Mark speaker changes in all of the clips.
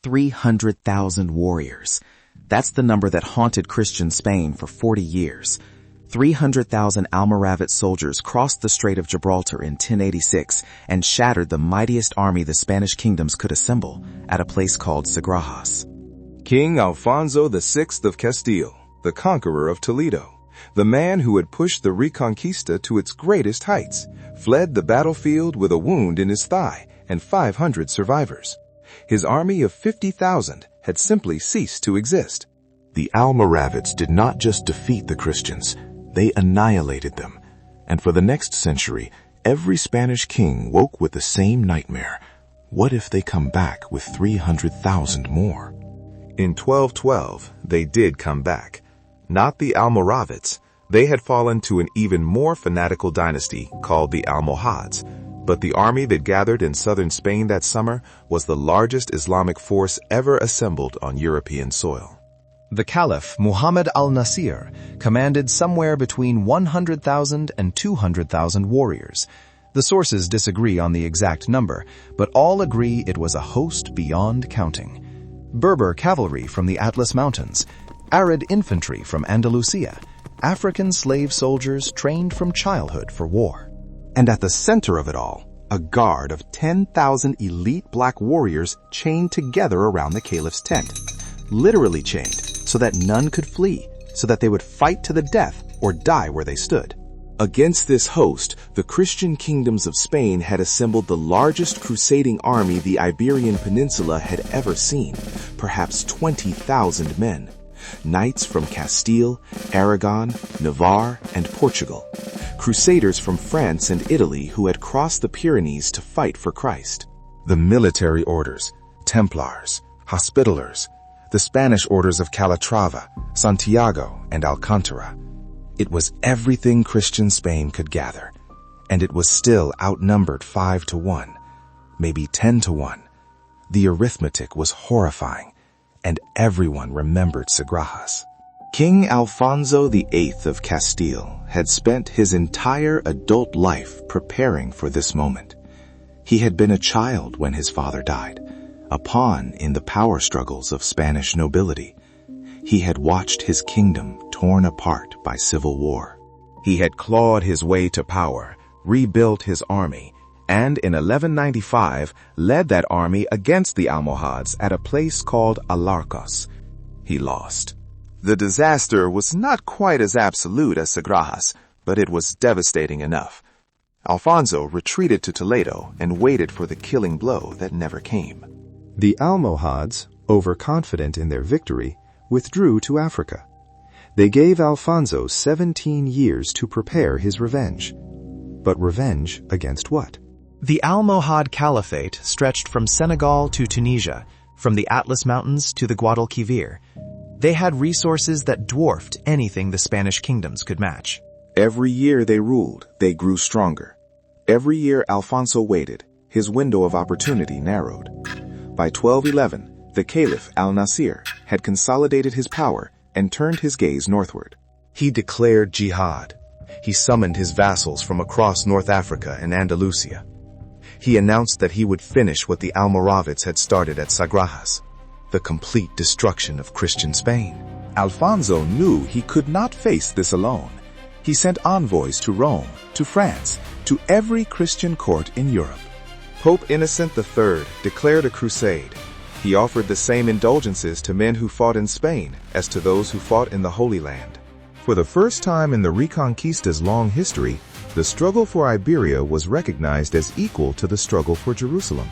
Speaker 1: 300,000 warriors. That's the number that haunted Christian Spain for 40 years. 300,000 Almoravid soldiers crossed the Strait of Gibraltar in 1086 and shattered the mightiest army the Spanish kingdoms could assemble at a place called Sagrajas.
Speaker 2: King Alfonso VI of Castile, the conqueror of Toledo, the man who had pushed the Reconquista to its greatest heights, fled the battlefield with a wound in his thigh and 500 survivors. His army of 50,000 had simply ceased to exist.
Speaker 3: The Almoravids did not just defeat the Christians, they annihilated them. And for the next century, every Spanish king woke with the same nightmare. What if they come back with 300,000 more?
Speaker 2: In 1212, they did come back. Not the Almoravids. They had fallen to an even more fanatical dynasty called the Almohads. But the army that gathered in southern Spain that summer was the largest Islamic force ever assembled on European soil.
Speaker 4: The Caliph Muhammad al-Nasir commanded somewhere between 100,000 and 200,000 warriors. The sources disagree on the exact number, but all agree it was a host beyond counting. Berber cavalry from the Atlas Mountains, Arid infantry from Andalusia, African slave soldiers trained from childhood for war.
Speaker 1: And at the center of it all, a guard of 10,000 elite black warriors chained together around the caliph's tent. Literally chained, so that none could flee, so that they would fight to the death or die where they stood.
Speaker 3: Against this host, the Christian kingdoms of Spain had assembled the largest crusading army the Iberian Peninsula had ever seen, perhaps 20,000 men. Knights from Castile, Aragon, Navarre, and Portugal. Crusaders from France and Italy who had crossed the Pyrenees to fight for Christ.
Speaker 2: The military orders, Templars, Hospitallers, the Spanish orders of Calatrava, Santiago, and Alcantara. It was everything Christian Spain could gather, and it was still outnumbered 5 to 1, maybe 10 to 1. The arithmetic was horrifying, and everyone remembered Sagrajas.
Speaker 3: King Alfonso VIII of Castile had spent his entire adult life preparing for this moment. He had been a child when his father died, a pawn in the power struggles of Spanish nobility. He had watched his kingdom torn apart by civil war.
Speaker 2: He had clawed his way to power, rebuilt his army, and in 1195 led that army against the Almohads at a place called Alarcos. He lost. The disaster was not quite as absolute as Sagrajas, but it was devastating enough. Alfonso retreated to Toledo and waited for the killing blow that never came.
Speaker 4: The Almohads, overconfident in their victory, withdrew to Africa. They gave Alfonso 17 years to prepare his revenge. But revenge against what? The Almohad Caliphate stretched from Senegal to Tunisia, from the Atlas Mountains to the Guadalquivir. They had resources that dwarfed anything the Spanish kingdoms could match.
Speaker 2: Every year they ruled, they grew stronger. Every year Alfonso waited, his window of opportunity narrowed. By 1211, the Caliph al-Nasir had consolidated his power and turned his gaze northward. He declared jihad. He summoned his vassals from across North Africa and Andalusia. He announced that he would finish what the Almoravids had started at Sagrajas, the complete destruction of Christian Spain. Alfonso knew he could not face this alone. He sent envoys to Rome, to France, to every Christian court in Europe. Pope Innocent III declared a crusade. He offered the same indulgences to men who fought in Spain as to those who fought in the Holy Land. For the first time in the Reconquista's long history, the struggle for Iberia was recognized as equal to the struggle for Jerusalem.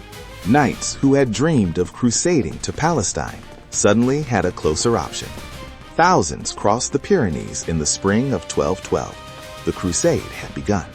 Speaker 3: Knights who had dreamed of crusading to Palestine suddenly had a closer option. Thousands crossed the Pyrenees in the spring of 1212. The crusade had begun.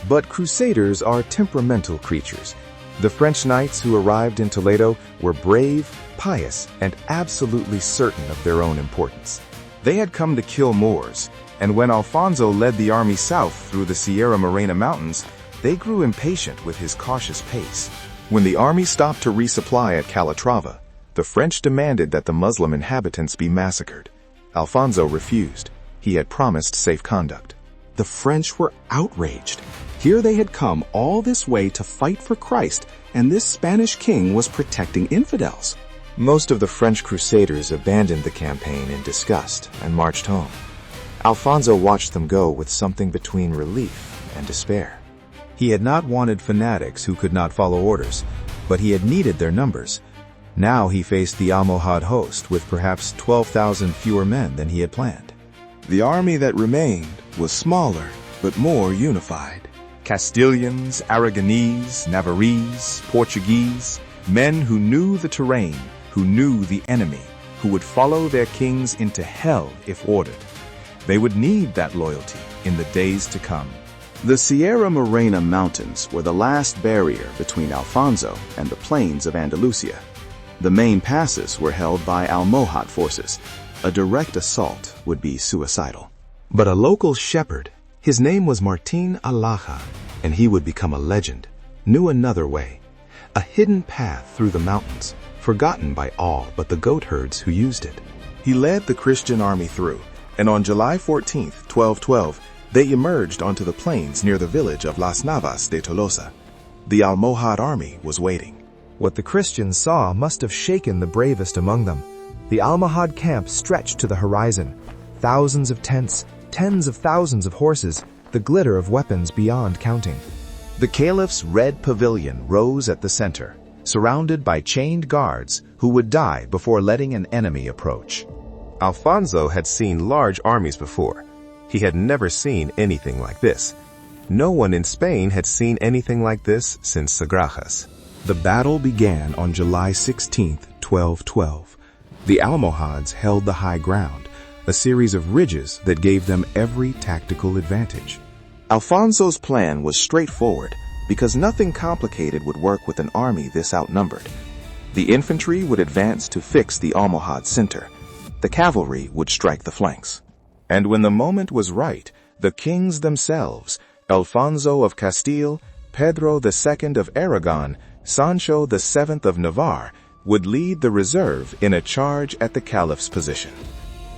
Speaker 2: But crusaders are temperamental creatures. The French knights who arrived in Toledo were brave, pious, and absolutely certain of their own importance. They had come to kill Moors, and when Alfonso led the army south through the Sierra Morena Mountains, they grew impatient with his cautious pace. When the army stopped to resupply at Calatrava, the French demanded that the Muslim inhabitants be massacred. Alfonso refused. He had promised safe conduct.
Speaker 1: The French were outraged. Here they had come all this way to fight for Christ, and this Spanish king was protecting infidels.
Speaker 2: Most of the French crusaders abandoned the campaign in disgust and marched home. Alfonso watched them go with something between relief and despair. He had not wanted fanatics who could not follow orders, but he had needed their numbers. Now he faced the Almohad host with perhaps 12,000 fewer men than he had planned. The army that remained was smaller, but more unified. Castilians, Aragonese, Navarrese, Portuguese, men who knew the terrain, who knew the enemy, who would follow their kings into hell if ordered. They would need that loyalty in the days to come. The Sierra Morena Mountains were the last barrier between Alfonso and the plains of Andalusia. The main passes were held by Almohad forces. A direct assault would be suicidal. But a local shepherd, his name was Martin Alaja, and he would become a legend, knew another way, a hidden path through the mountains, forgotten by all but the goat herds who used it. He led the Christian army through, and on July 14, 1212, they emerged onto the plains near the village of Las Navas de Tolosa. The Almohad army was waiting. What the Christians saw must have shaken the bravest among them. The Almohad camp stretched to the horizon. Thousands of tents, tens of thousands of horses, the glitter of weapons beyond counting. The caliph's red pavilion rose at the center, surrounded by chained guards who would die before letting an enemy approach. Alfonso had seen large armies before. He had never seen anything like this. No one in Spain had seen anything like this since Sagrajas. The battle began on July 16, 1212. The Almohads held the high ground, a series of ridges that gave them every tactical advantage. Alfonso's plan was straightforward, because nothing complicated would work with an army this outnumbered. The infantry would advance to fix the Almohad center. The cavalry would strike the flanks. And when the moment was right, the kings themselves, Alfonso of Castile, Pedro II of Aragon, Sancho VII of Navarre, would lead the reserve in a charge at the caliph's position.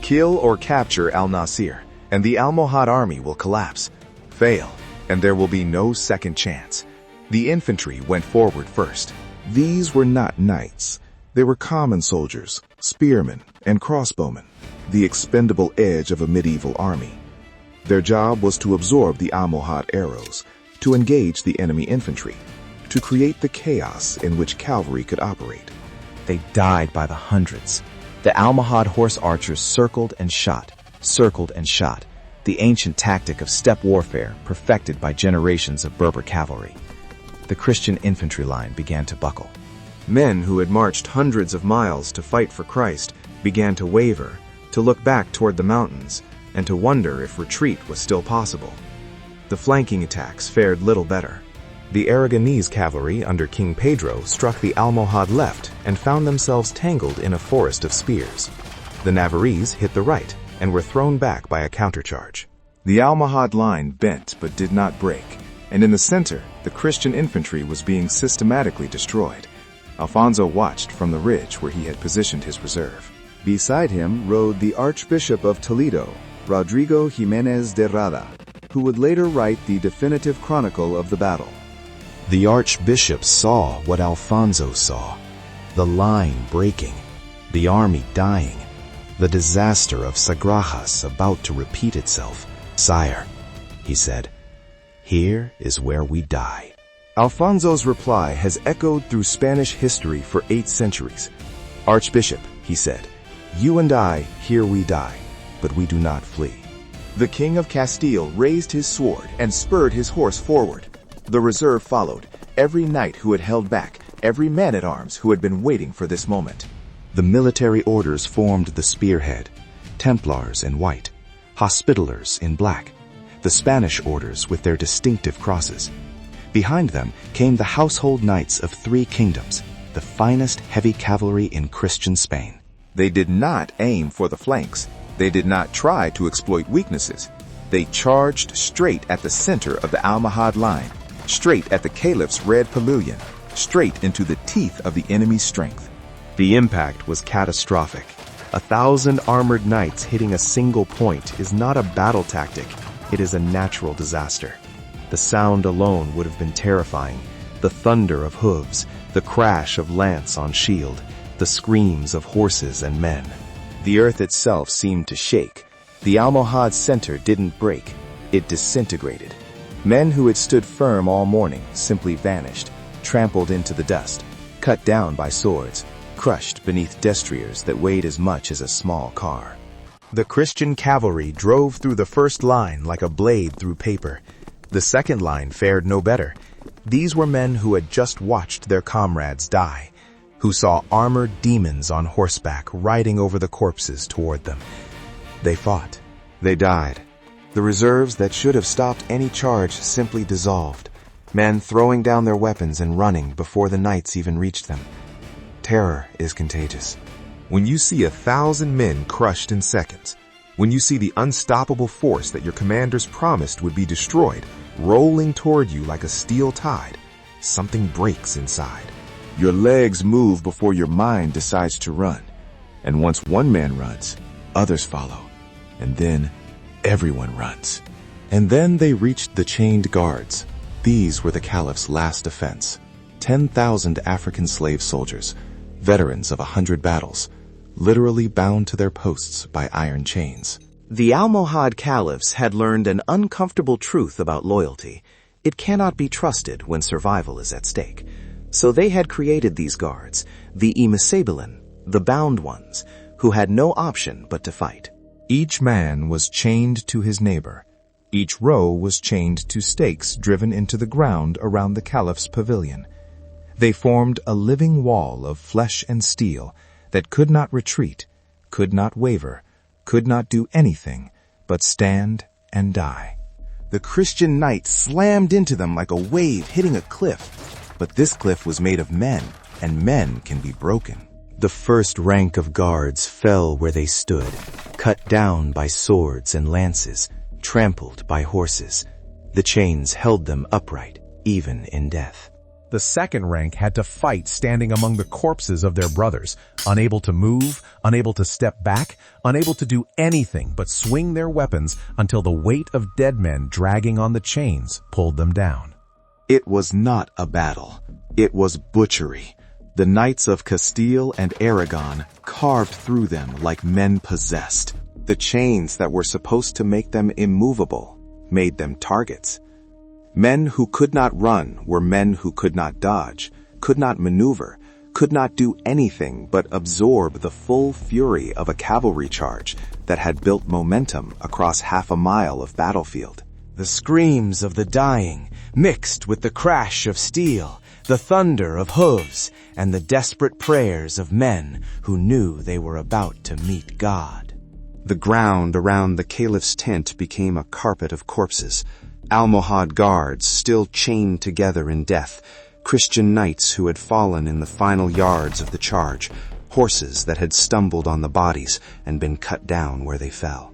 Speaker 2: Kill or capture al-Nasir, and the Almohad army will collapse. Fail, and there will be no second chance. The infantry went forward first. These were not knights. They were common soldiers, spearmen, and crossbowmen, the expendable edge of a medieval army. Their job was to absorb the Almohad arrows, to engage the enemy infantry, to create the chaos in which cavalry could operate.
Speaker 1: They died by the hundreds. The Almohad horse archers circled and shot, the ancient tactic of steppe warfare perfected by generations of Berber cavalry. The Christian infantry line began to buckle.
Speaker 2: Men who had marched hundreds of miles to fight for Christ began to waver, to look back toward the mountains, and to wonder if retreat was still possible. The flanking attacks fared little better. The Aragonese cavalry under King Pedro struck the Almohad left and found themselves tangled in a forest of spears. The Navarrese hit the right and were thrown back by a countercharge. The Almohad line bent but did not break, and in the center, the Christian infantry was being systematically destroyed. Alfonso watched from the ridge where he had positioned his reserve. Beside him rode the Archbishop of Toledo, Rodrigo Jimenez de Rada, who would later write the definitive chronicle of the battle.
Speaker 1: The Archbishop saw what Alfonso saw, the line breaking, the army dying, the disaster of Sagrajas about to repeat itself. "Sire," he said, "here is where we die."
Speaker 2: Alfonso's reply has echoed through Spanish history for 8 centuries. "Archbishop," he said, "you and I, here we die, but we do not flee." The King of Castile raised his sword and spurred his horse forward. The reserve followed, every knight who had held back, every man-at-arms who had been waiting for this moment.
Speaker 1: The military orders formed the spearhead, Templars in white, Hospitallers in black, the Spanish orders with their distinctive crosses. Behind them came the household knights of 3 kingdoms, the finest heavy cavalry in Christian Spain.
Speaker 2: They did not aim for the flanks. They did not try to exploit weaknesses. They charged straight at the center of the Almohad line, straight at the caliph's red pavilion, straight into the teeth of the enemy's strength. The impact was catastrophic. 1,000 armored knights hitting a single point is not a battle tactic. It is a natural disaster. The sound alone would have been terrifying. The thunder of hooves, the crash of lance on shield,
Speaker 1: the screams of horses and men.
Speaker 2: The earth itself seemed to shake. The Almohad center didn't break. It disintegrated. Men who had stood firm all morning simply vanished, trampled into the dust, cut down by swords, crushed beneath destriers that weighed as much as a small car.
Speaker 3: The Christian cavalry drove through the first line like a blade through paper. The second line fared no better. These were men who had just watched their comrades die, who saw armored demons on horseback riding over the corpses toward them. They fought.
Speaker 2: They died. The reserves that should have stopped any charge simply dissolved, men throwing down their weapons and running before the knights even reached them. Terror is contagious.
Speaker 3: When you see 1,000 men crushed in seconds, when you see the unstoppable force that your commanders promised would be destroyed, rolling toward you like a steel tide, something breaks inside.
Speaker 2: Your legs move before your mind decides to run. And once one man runs, others follow. And then everyone runs.
Speaker 4: And then they reached the chained guards. These were the Caliph's last defense. 10,000 African slave soldiers, veterans of 100 battles, literally bound to their posts by iron chains.
Speaker 1: The Almohad caliphs had learned an uncomfortable truth about loyalty. It cannot be trusted when survival is at stake. So they had created these guards, the Imasabilin, the bound ones, who had no option but to fight.
Speaker 4: Each man was chained to his neighbor. Each row was chained to stakes driven into the ground around the Caliph's pavilion. They formed a living wall of flesh and steel that could not retreat, could not waver, could not do anything but stand and die.
Speaker 2: The Christian knight slammed into them like a wave hitting a cliff. But this cliff was made of men, and men can be broken.
Speaker 1: The first rank of guards fell where they stood, cut down by swords and lances, trampled by horses. The chains held them upright, even in death.
Speaker 5: The second rank had to fight standing among the corpses of their brothers, unable to move, unable to step back, unable to do anything but swing their weapons until the weight of dead men dragging on the chains pulled them down.
Speaker 2: It was not a battle. It was butchery. The knights of Castile and Aragon carved through them like men possessed. The chains that were supposed to make them immovable made them targets. Men who could not run were men who could not dodge, could not maneuver, could not do anything but absorb the full fury of a cavalry charge that had built momentum across half a mile of battlefield.
Speaker 1: The screams of the dying mixed with the crash of steel, the thunder of hooves, and the desperate prayers of men who knew they were about to meet God.
Speaker 2: The ground around the caliph's tent became a carpet of corpses. Almohad guards still chained together in death, Christian knights who had fallen in the final yards of the charge, horses that had stumbled on the bodies and been cut down where they fell.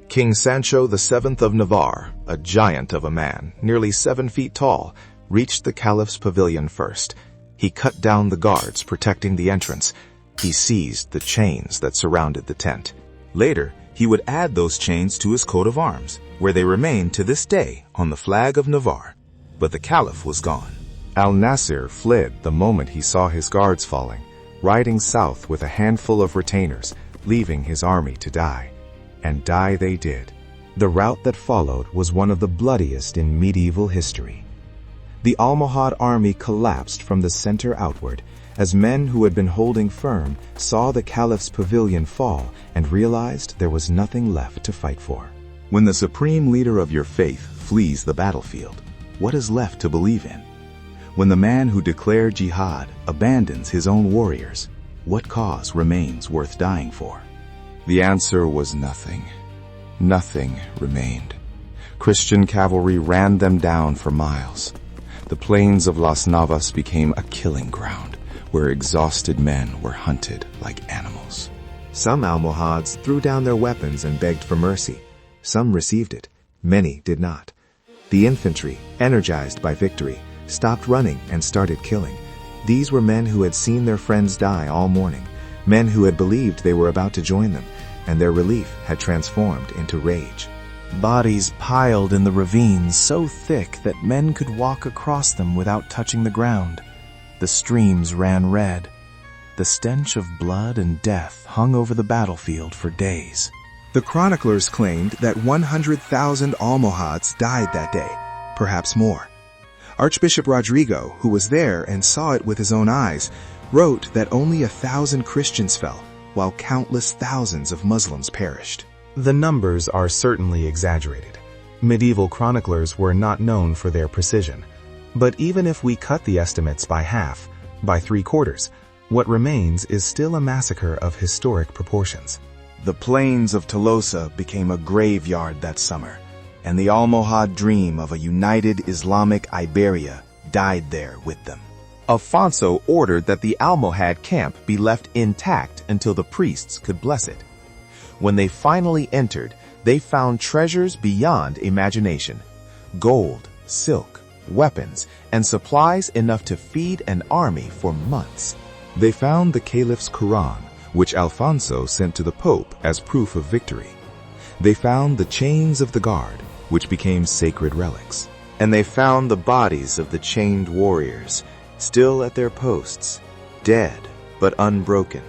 Speaker 3: King Sancho VII of Navarre, a giant of a man, nearly 7 feet tall, reached the Caliph's pavilion first. He cut down the guards protecting the entrance. He seized the chains that surrounded the tent. Later, he would add those chains to his coat of arms, where they remain to this day on the flag of Navarre. But the Caliph was gone.
Speaker 4: Al-Nasir fled the moment he saw his guards falling, riding south with a handful of retainers, leaving his army to die. And die they did. The rout that followed was one of the bloodiest in medieval history. The Almohad army collapsed from the center outward, as men who had been holding firm saw the Caliph's pavilion fall and realized there was nothing left to fight for.
Speaker 2: When the supreme leader of your faith flees the battlefield, what is left to believe in? When the man who declared jihad abandons his own warriors, what cause remains worth dying for? The answer was nothing. Nothing remained. Christian cavalry ran them down for miles. The plains of Las Navas became a killing ground, where exhausted men were hunted like animals.
Speaker 4: Some Almohads threw down their weapons and begged for mercy. Some received it. Many did not. The infantry, energized by victory, stopped running and started killing. These were men who had seen their friends die all morning, men who had believed they were about to join them, and their relief had transformed into rage.
Speaker 1: Bodies piled in the ravines so thick that men could walk across them without touching the ground. The streams ran red.
Speaker 3: The stench of blood and death hung over the battlefield for days.
Speaker 2: The chroniclers claimed that 100,000 Almohads died that day, perhaps more. Archbishop Rodrigo, who was there and saw it with his own eyes, wrote that only 1,000 Christians fell, while countless thousands of Muslims perished.
Speaker 4: The numbers are certainly exaggerated. Medieval chroniclers were not known for their precision. But even if we cut the estimates by half, by 3/4, what remains is still a massacre of historic proportions.
Speaker 3: The plains of Tolosa became a graveyard that summer, and the Almohad dream of a united Islamic Iberia died there with them. Alfonso ordered that the Almohad camp be left intact until the priests could bless it. When they finally entered, they found treasures beyond imagination: gold, silk, weapons, and supplies enough to feed an army for months.
Speaker 2: They found the Caliph's Quran, which Alfonso sent to the Pope as proof of victory. They found the chains of the guard, which became sacred relics.
Speaker 3: And they found the bodies of the chained warriors, still at their posts, dead but unbroken,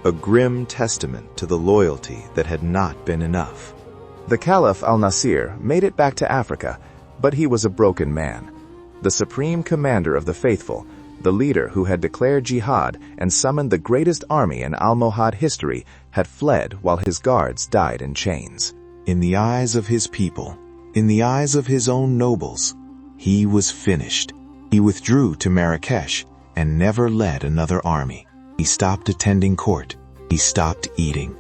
Speaker 3: a grim testament to the loyalty that had not been enough. The Caliph al-Nasir made it back to Africa, but he was a broken man. The supreme commander of the faithful, the leader who had declared jihad and summoned the greatest army in Almohad history, had fled while his guards died in chains. In the eyes of his people, in the eyes of his own nobles, he was finished. He withdrew to Marrakesh and never led another army. He stopped attending court. He stopped eating.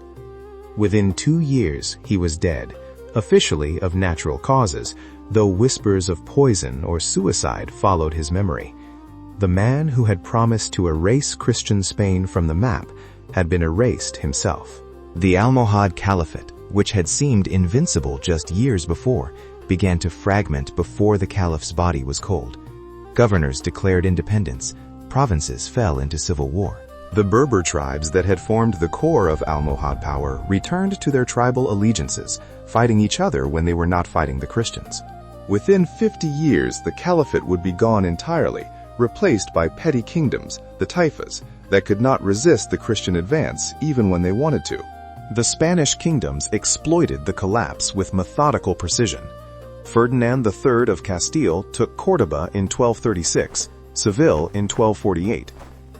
Speaker 4: Within 2 years, he was dead, officially of natural causes, though whispers of poison or suicide followed his memory. The man who had promised to erase Christian Spain from the map had been erased himself.
Speaker 1: The Almohad Caliphate, which had seemed invincible just years before, began to fragment before the caliph's body was cold. Governors declared independence. Provinces fell into civil war.
Speaker 4: The Berber tribes that had formed the core of Almohad power returned to their tribal allegiances, fighting each other when they were not fighting the Christians. Within 50 years, the caliphate would be gone entirely, replaced by petty kingdoms, the taifas, that could not resist the Christian advance even when they wanted to.
Speaker 5: The Spanish kingdoms exploited the collapse with methodical precision. Ferdinand III of Castile took Córdoba in 1236, Seville in 1248.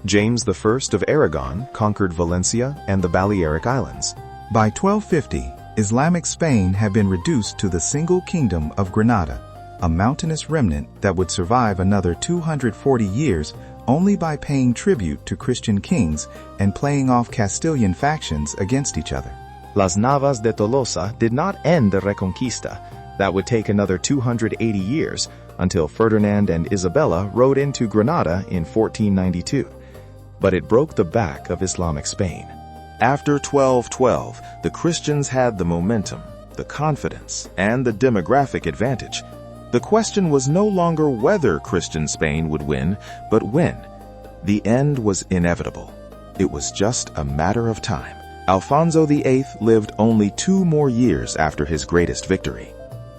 Speaker 5: James I of Aragon conquered Valencia and the Balearic Islands.
Speaker 2: By 1250, Islamic Spain had been reduced to the single kingdom of Granada, a mountainous remnant that would survive another 240 years only by paying tribute to Christian kings and playing off Castilian factions against each other.
Speaker 5: Las Navas de Tolosa did not end the Reconquista. That would take another 280 years until Ferdinand and Isabella rode into Granada in 1492. But it broke the back of Islamic Spain. After 1212, the Christians had the momentum, the confidence, and the demographic advantage. The question was no longer whether Christian Spain would win, but when. The end was inevitable. It was just a matter of time. Alfonso VIII lived only 2 more years after his greatest victory.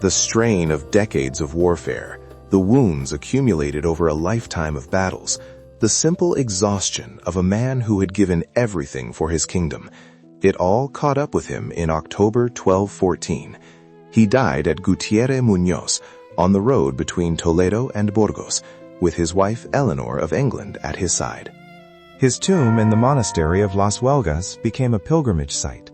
Speaker 5: The strain of decades of warfare, the wounds accumulated over a lifetime of battles, the simple exhaustion of a man who had given everything for his kingdom, it all caught up with him in October 1214. He died at Gutiérrez Muñoz, on the road between Toledo and Burgos, with his wife Eleanor of England at his side.
Speaker 4: His tomb in the monastery of Las Huelgas became a pilgrimage site.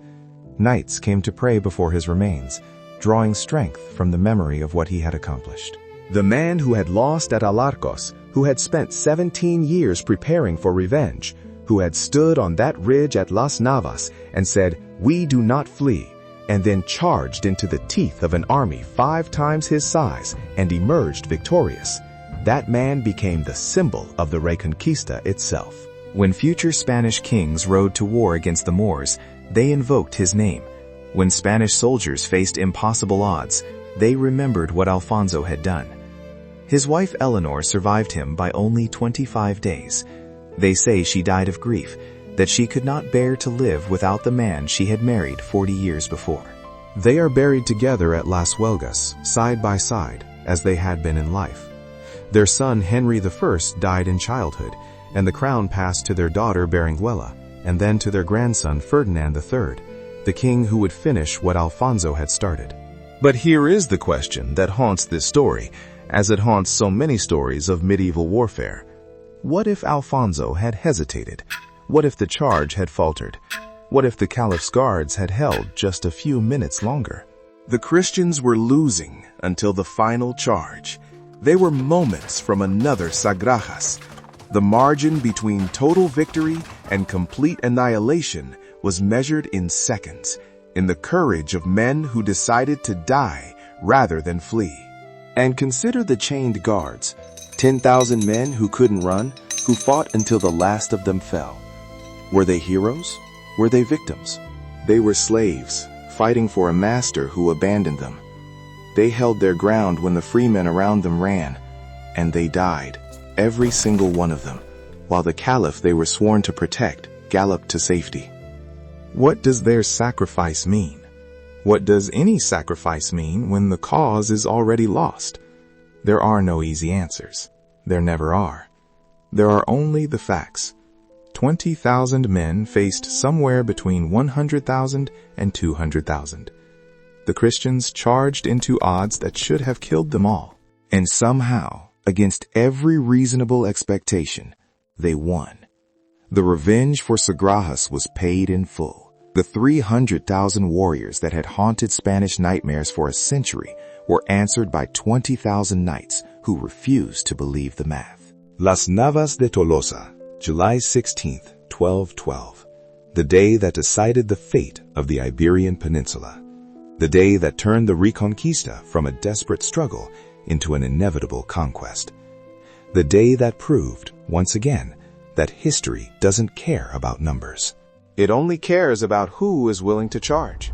Speaker 4: Knights came to pray before his remains, drawing strength from the memory of what he had accomplished.
Speaker 5: The man who had lost at Alarcos, who had spent 17 years preparing for revenge, who had stood on that ridge at Las Navas and said, "We do not flee," and then charged into the teeth of an army 5 times his size and emerged victorious. That man became the symbol of the Reconquista itself.
Speaker 1: When future Spanish kings rode to war against the Moors, they invoked his name. When Spanish soldiers faced impossible odds, they remembered what Alfonso had done. His wife Eleanor survived him by only 25 days. They say she died of grief, that she could not bear to live without the man she had married 40 years before.
Speaker 4: They are buried together at Las Huelgas, side by side, as they had been in life. Their son Henry I died in childhood, and the crown passed to their daughter Berenguela, and then to their grandson Ferdinand III, the king who would finish what Alfonso had started.
Speaker 3: But here is the question that haunts this story, as it haunts so many stories of medieval warfare. What if Alfonso had hesitated? What if the charge had faltered? What if the caliph's guards had held just a few minutes longer? The Christians were losing until the final charge. They were moments from another Sagrajas. The margin between total victory and complete annihilation was measured in seconds, in the courage of men who decided to die rather than flee. And consider the chained guards, 10,000 men who couldn't run, who fought until the last of them fell. Were they heroes? Were they victims? They were slaves, fighting for a master who abandoned them. They held their ground when the free men around them ran, and they died, every single one of them, while the caliph they were sworn to protect galloped to safety.
Speaker 2: What does their sacrifice mean? What does any sacrifice mean when the cause is already lost? There are no easy answers. There never are. There are only the facts. 20,000 men faced somewhere between 100,000 and 200,000. The Christians charged into odds that should have killed them all. And somehow, against every reasonable expectation, they won. The revenge for Sagrajas was paid in full. The 300,000 warriors that had haunted Spanish nightmares for a century were answered by 20,000 knights who refused to believe the math.
Speaker 3: Las Navas de Tolosa, July 16, 1212. The day that decided the fate of the Iberian Peninsula. The day that turned the Reconquista from a desperate struggle into an inevitable conquest. The day that proved, once again, that history doesn't care about numbers.
Speaker 2: It only cares about who is willing to charge.